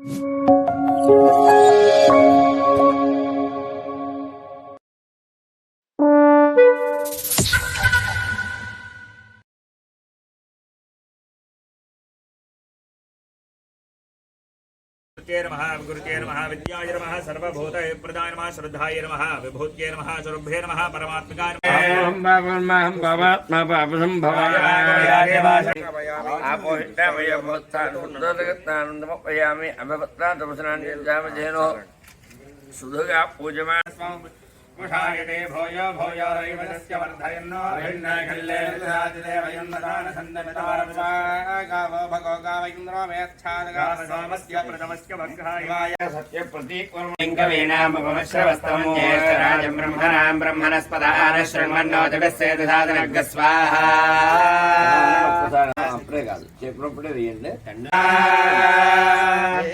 नमः गुरुते नमः विद्याय नमः सर्वभूत प्रदाय नमः श्रद्धाय नमः विभूत्यै नमः स्वरूभ्ये नमः परमात्मकाय कुशायते भोयो भोयो रैवतस्य वर्धयन्नो भिन्नखल्लेर्दादिदेवयन्नदानसन्दमितारविगावो भगो गावैन्द्रो मेच्छादगावसोमस्य प्रथमस्य वग्राय सत्यप्रतीकवर्मलिङ्गवेनामपमश्रवस्तमन्येष्टराजं ब्रह्मणां ब्रह्मणस्पदान शृण्वन्नोतिभिस्सेदसादनग्गस्वाहा అప్పుడే కాదు చెప్పినప్పుడే వేయండి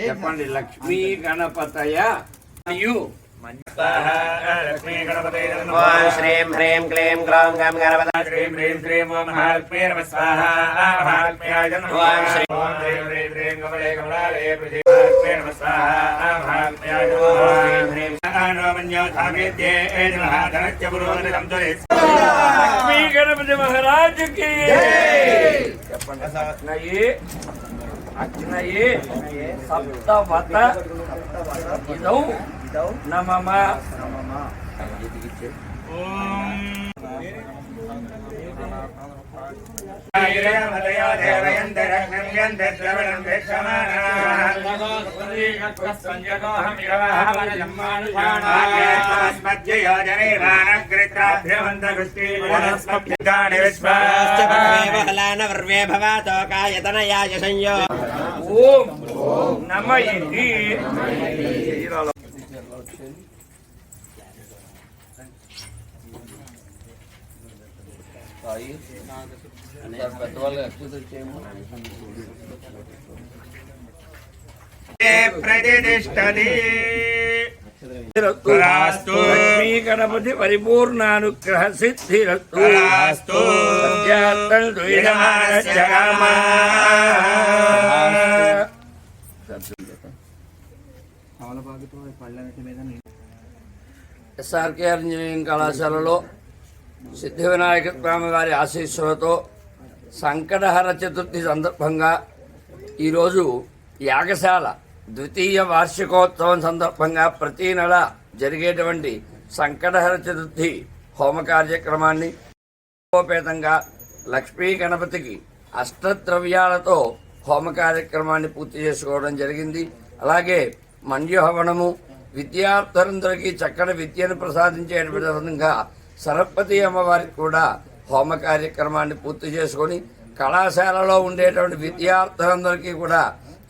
చెప్పండి లక్ష్మీ గణపతయ लक्ष्मी गणपते ओम श्रीं ह्रीं क्लीं ग्लौं गं गणपते श्रीं ह्रीं श्रीं ओम महालक्ष्मी नमः स्वाहा महालक्ष्म्याय नमः ओम श्रीं ह्रीं ह्रीं कमले कमलालये महालक्ष्मी नमः स्वाहा महालक्ष्म्याय नमः ओम ह्रीं आनवन्यो धामेद्ये नमः धनस्य पुरोहितं तरे लक्ष्मी गणपति महाराज की जय చెప్పండి అగ్నయే అగ్నయే సప్తవత ఇదౌ నమః ఓం ఐరమదయో దేవయంతరగ్నం యంతద్రవణం వేక్షమానాస్మద్యో జనేవానగ్రిత్రాభ్యవంతగృష్టివనస్మభ్యుగాని విశ్వాశ్చపక్వేవహలానవర్వే భవాతోకాయతనయాయ సంయో ఓం నమః ఇతి लक्ष्मी गणपति परिपूर्णानुग्रह सिद्धिरस्तु ఎస్ఆర్కేఆర్ ఇంజనీరింగ్ కళాశాలలో సిద్ధి వినాయక స్వామి వారి ఆశీస్సులతో సంకటహర చతుర్థి సందర్భంగా ఈరోజు యాగశాల ద్వితీయ వార్షికోత్సవం సందర్భంగా ప్రతి నెల జరిగేటువంటి సంకటహర చతుర్థి హోమ కార్యక్రమాన్ని ఉపేతంగా లక్ష్మీ గణపతికి అష్టద్రవ్యాలతో హోమ కార్యక్రమాన్ని పూర్తి చేసుకోవడం జరిగింది. అలాగే మన్యుహవనము విద్యార్థులందరికీ చక్కని విద్యను ప్రసాదించే విధంగా సరస్వతి అమ్మవారికి కూడా హోమ కార్యక్రమాన్ని పూర్తి చేసుకొని కళాశాలలో ఉండేటువంటి విద్యార్థులందరికీ కూడా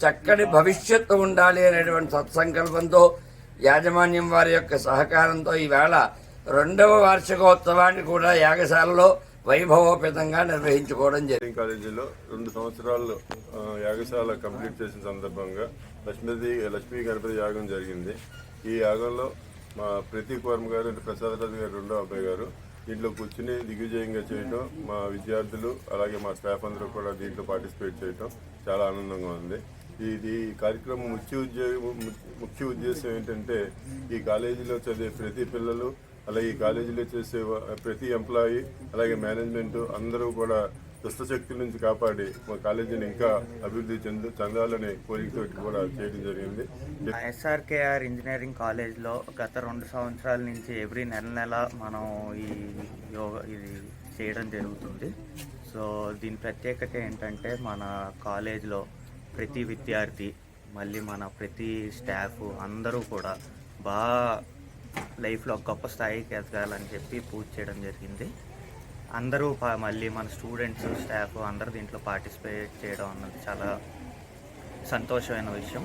చక్కటి భవిష్యత్తు ఉండాలి అనేటువంటి సత్సంకల్పంతో యాజమాన్యం వారి యొక్క సహకారంతో ఈవేళ 2వ వార్షికోత్సవాన్ని కూడా యాగశాలలో వైభవోపేతంగా నిర్వహించుకోవడం జరిగింది. కాలేజీలో 2 సంవత్సరాలు యాగశాల కంప్లీట్ చేసిన సందర్భంగా లక్ష్మీ గణపతి యాగం జరిగింది. ఈ యాగంలో మా ప్రతీక్ వర్మ గారు అంటే ప్రసాదరాజు గారు 2వ అబ్బాయి గారు దీంట్లో కూర్చుని దిగ్విజయంగా చేయటం, మా విద్యార్థులు అలాగే మా స్టాఫ్ అందరూ కూడా దీంట్లో పార్టిసిపేట్ చేయటం చాలా ఆనందంగా ఉంది. ఈ కార్యక్రమం ముఖ్య ఉద్దేశం ఏంటంటే ఈ కాలేజీలో చదివే ప్రతి పిల్లలు అలాగే ఈ కాలేజీలో చేసే ప్రతి ఎంప్లాయీ అలాగే మేనేజ్మెంట్ అందరూ కూడా దుష్టశక్తుల నుంచి కాపాడి మా కాలేజీని ఇంకా అభివృద్ధి చెందాలనే కోరికతో కూడా చేయడం జరిగింది. ఎస్ఆర్కేఆర్ ఇంజనీరింగ్ కాలేజ్లో గత 2 సంవత్సరాల నుంచి ఎవ్రీ నెల మనం ఇది చేయడం జరుగుతుంది. సో దీని ప్రత్యేకత ఏంటంటే మన కాలేజ్లో ప్రతి విద్యార్థి మళ్ళీ మన ప్రతి స్టాఫ్ అందరూ కూడా బాగా లైఫ్లో గొప్ప స్థాయికి ఎదగాలని చెప్పి పూజ చేయడం జరిగింది. అందరూ మళ్ళీ మన స్టూడెంట్స్ స్టాఫ్ అందరూ దీంట్లో పార్టిసిపేట్ చేయడం అన్నది చాలా సంతోషమైన విషయం.